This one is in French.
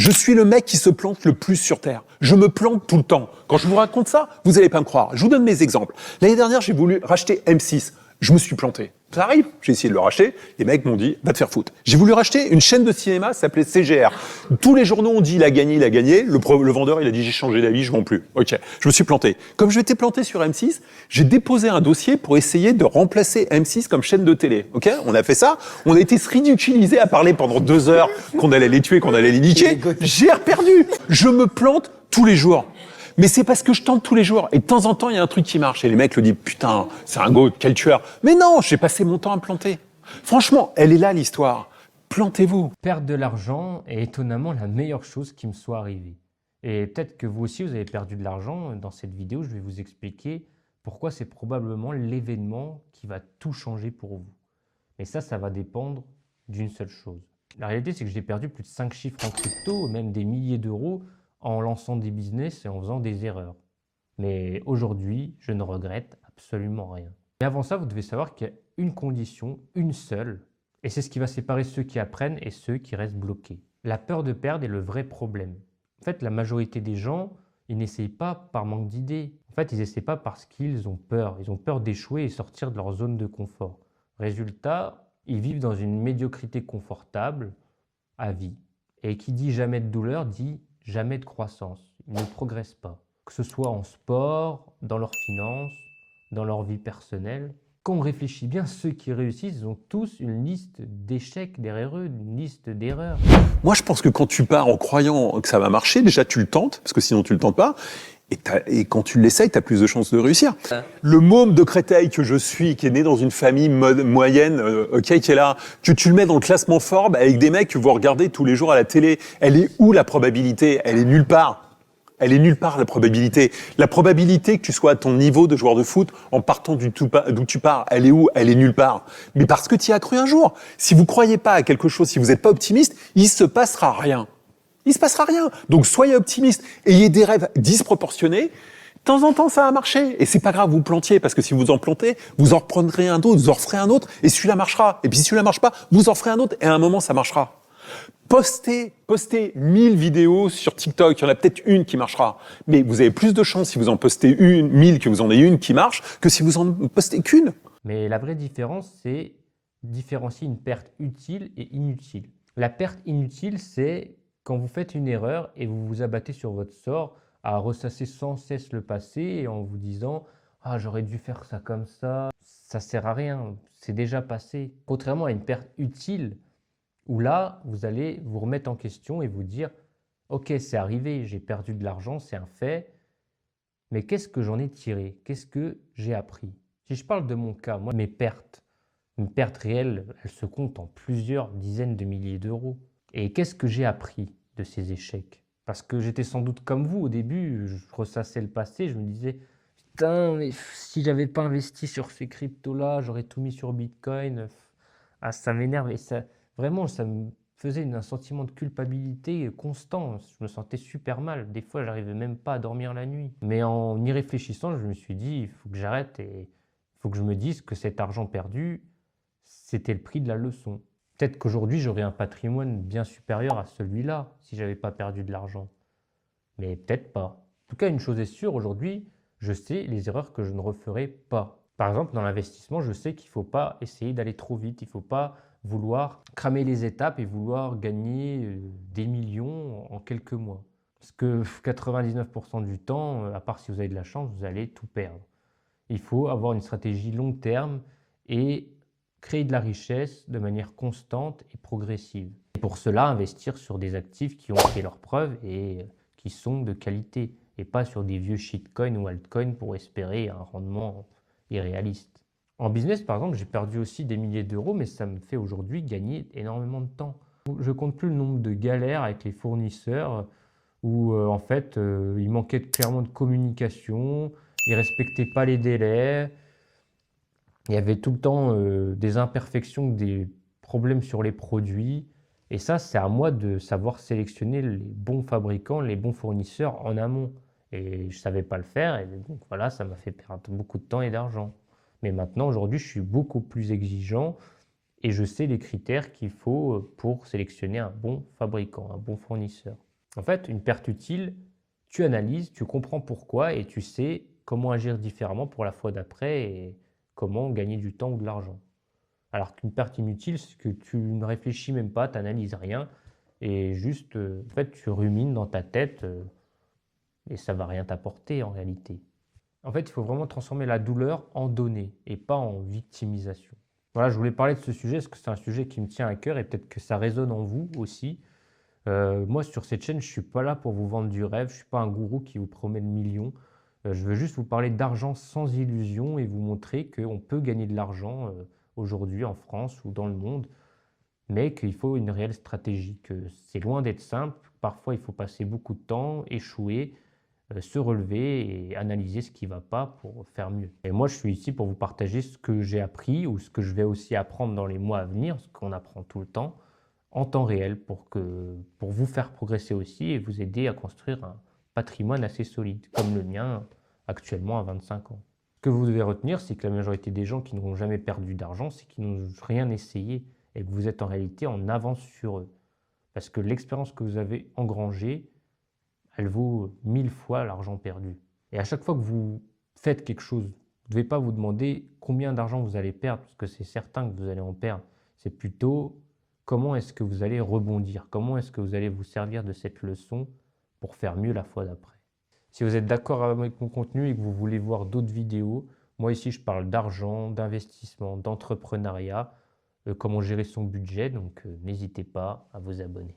Je suis le mec qui se plante le plus sur Terre. Je me plante tout le temps. Quand je vous raconte ça, vous n'allez pas me croire. Je vous donne mes exemples. L'année dernière, j'ai voulu racheter M6. Je me suis planté. Ça arrive. J'ai essayé de le racheter. Les mecs m'ont dit, va te faire foutre. J'ai voulu racheter une chaîne de cinéma, ça s'appelait CGR. Tous les journaux ont dit, il a gagné, il a gagné. Le vendeur, il a dit, j'ai changé d'avis, je vends plus. Ok. Je me suis planté. Comme je m'étais planté sur M6, j'ai déposé un dossier pour essayer de remplacer M6 comme chaîne de télé. Ok. On a fait ça. On a été se ridiculiser à parler pendant 2 heures qu'on allait les tuer, qu'on allait les niquer. J'ai perdu. Je me plante tous les jours. Mais c'est parce que je tente tous les jours. Et de temps en temps, il y a un truc qui marche. Et les mecs le disent, putain, c'est un go, quel tueur. Mais non, j'ai passé mon temps à me planter. Franchement, elle est là l'histoire. Plantez-vous. Perdre de l'argent est étonnamment la meilleure chose qui me soit arrivée. Et peut-être que vous aussi, vous avez perdu de l'argent. Dans cette vidéo, je vais vous expliquer pourquoi c'est probablement l'événement qui va tout changer pour vous. Et ça va dépendre d'une seule chose. La réalité, c'est que j'ai perdu plus de 5 chiffres en crypto, même des milliers d'euros, en lançant des business et en faisant des erreurs. Mais aujourd'hui, je ne regrette absolument rien. Mais avant ça, vous devez savoir qu'il y a une condition, une seule, et c'est ce qui va séparer ceux qui apprennent et ceux qui restent bloqués. La peur de perdre est le vrai problème. En fait, la majorité des gens, ils n'essayent pas par manque d'idées. En fait, ils n'essayent pas parce qu'ils ont peur. Ils ont peur d'échouer et sortir de leur zone de confort. Résultat, ils vivent dans une médiocrité confortable à vie. Et qui dit jamais de douleur dit jamais de croissance. Ils ne progressent pas. Que ce soit en sport, dans leurs finances, dans leur vie personnelle. Quand on réfléchit bien, ceux qui réussissent, ils ont tous une liste d'échecs derrière eux, une liste d'erreurs. Moi, je pense que quand tu pars en croyant que ça va marcher, déjà tu le tentes, parce que sinon tu le tentes pas. Et quand tu l'essayes, tu as plus de chances de réussir. Le môme de Créteil que je suis, qui est né dans une famille moyenne, qui est là, tu le mets dans le classement Forbes avec des mecs que vous regardez tous les jours à la télé. Elle est où la probabilité? Elle est nulle part. Elle est nulle part, la probabilité. La probabilité que tu sois à ton niveau de joueur de foot en partant d'où tu pars, elle est où? Elle est nulle part. Mais parce que tu y as cru un jour. Si vous croyez pas à quelque chose, si vous n'êtes pas optimiste, il se passera rien. Il se passera rien. Donc soyez optimiste, ayez des rêves disproportionnés. De temps en temps, ça va marcher. Et c'est pas grave, vous plantiez, parce que si vous en plantez, vous en reprendrez un autre, vous en referez un autre, et celui-là marchera. Et puis si celui-là marche pas, vous en ferez un autre, et à un moment, ça marchera. Postez 1000 vidéos sur TikTok, il y en a peut-être une qui marchera. Mais vous avez plus de chances si vous en postez 1000 que vous en ayez une qui marche, que si vous en postez qu'une. Mais la vraie différence, c'est différencier une perte utile et inutile. La perte inutile, c'est quand vous faites une erreur et vous vous abattez sur votre sort à ressasser sans cesse le passé et en vous disant « Ah, j'aurais dû faire ça comme ça », ça sert à rien, c'est déjà passé. Contrairement à une perte utile, où là, vous allez vous remettre en question et vous dire « Ok, c'est arrivé, j'ai perdu de l'argent, c'est un fait, mais qu'est-ce que j'en ai tiré? Qu'est-ce que j'ai appris ?» Si je parle de mon cas, moi, mes pertes, une perte réelle, elle se compte en plusieurs dizaines de milliers d'euros. Et qu'est-ce que j'ai appris de ces échecs? Parce que j'étais sans doute comme vous au début, je ressassais le passé, je me disais « Putain, mais si j'avais pas investi sur ces cryptos-là, j'aurais tout mis sur Bitcoin. » Ah, ça m'énerve et ça, vraiment, ça me faisait un sentiment de culpabilité constant. Je me sentais super mal. Des fois, j'arrivais même pas à dormir la nuit. Mais en y réfléchissant, je me suis dit, il faut que j'arrête et il faut que je me dise que cet argent perdu, c'était le prix de la leçon. Peut-être qu'aujourd'hui, j'aurais un patrimoine bien supérieur à celui-là si j'avais pas perdu de l'argent. Mais peut-être pas. En tout cas, une chose est sûre, aujourd'hui, je sais les erreurs que je ne referai pas. Par exemple, dans l'investissement, je sais qu'il ne faut pas essayer d'aller trop vite. Il ne faut pas vouloir cramer les étapes et vouloir gagner des millions en quelques mois. Parce que 99% du temps, à part si vous avez de la chance, vous allez tout perdre. Il faut avoir une stratégie long terme et créer de la richesse de manière constante et progressive. Et pour cela, investir sur des actifs qui ont fait leurs preuves et qui sont de qualité, et pas sur des vieux shitcoins ou altcoins pour espérer un rendement irréaliste. En business, par exemple, j'ai perdu aussi des milliers d'euros, mais ça me fait aujourd'hui gagner énormément de temps. Je compte plus le nombre de galères avec les fournisseurs où en fait, il manquait clairement de communication, ils ne respectaient pas les délais, il y avait tout le temps des imperfections, des problèmes sur les produits. Et ça, c'est à moi de savoir sélectionner les bons fabricants, les bons fournisseurs en amont. Et je ne savais pas le faire, et donc voilà, ça m'a fait perdre beaucoup de temps et d'argent. Mais maintenant, aujourd'hui, je suis beaucoup plus exigeant et je sais les critères qu'il faut pour sélectionner un bon fabricant, un bon fournisseur. En fait, une perte utile, tu analyses, tu comprends pourquoi et tu sais comment agir différemment pour la fois d'après et comment gagner du temps ou de l'argent. Alors qu'une perte inutile, c'est que tu ne réfléchis même pas, tu n'analyses rien et juste, en fait, tu rumines dans ta tête et ça va rien t'apporter en réalité. En fait, il faut vraiment transformer la douleur en données et pas en victimisation. Voilà, je voulais parler de ce sujet parce que c'est un sujet qui me tient à cœur et peut-être que ça résonne en vous aussi. Moi, sur cette chaîne, je ne suis pas là pour vous vendre du rêve, je ne suis pas un gourou qui vous promet le million. Je veux juste vous parler d'argent sans illusion et vous montrer qu'on peut gagner de l'argent aujourd'hui en France ou dans le monde, mais qu'il faut une réelle stratégie, que c'est loin d'être simple. Parfois, il faut passer beaucoup de temps, échouer, se relever et analyser ce qui ne va pas pour faire mieux. Et moi, je suis ici pour vous partager ce que j'ai appris ou ce que je vais aussi apprendre dans les mois à venir, ce qu'on apprend tout le temps, en temps réel pour vous faire progresser aussi et vous aider à construire un patrimoine assez solide, comme le mien actuellement à 25 ans. Ce que vous devez retenir, c'est que la majorité des gens qui n'ont jamais perdu d'argent, c'est qu'ils n'ont rien essayé et que vous êtes en réalité en avance sur eux. Parce que l'expérience que vous avez engrangée, elle vaut 1000 fois l'argent perdu. Et à chaque fois que vous faites quelque chose, vous ne devez pas vous demander combien d'argent vous allez perdre, parce que c'est certain que vous allez en perdre. C'est plutôt comment est-ce que vous allez rebondir, comment est-ce que vous allez vous servir de cette leçon pour faire mieux la fois d'après. Si vous êtes d'accord avec mon contenu et que vous voulez voir d'autres vidéos, moi ici je parle d'argent, d'investissement, d'entrepreneuriat, comment gérer son budget, donc n'hésitez pas à vous abonner.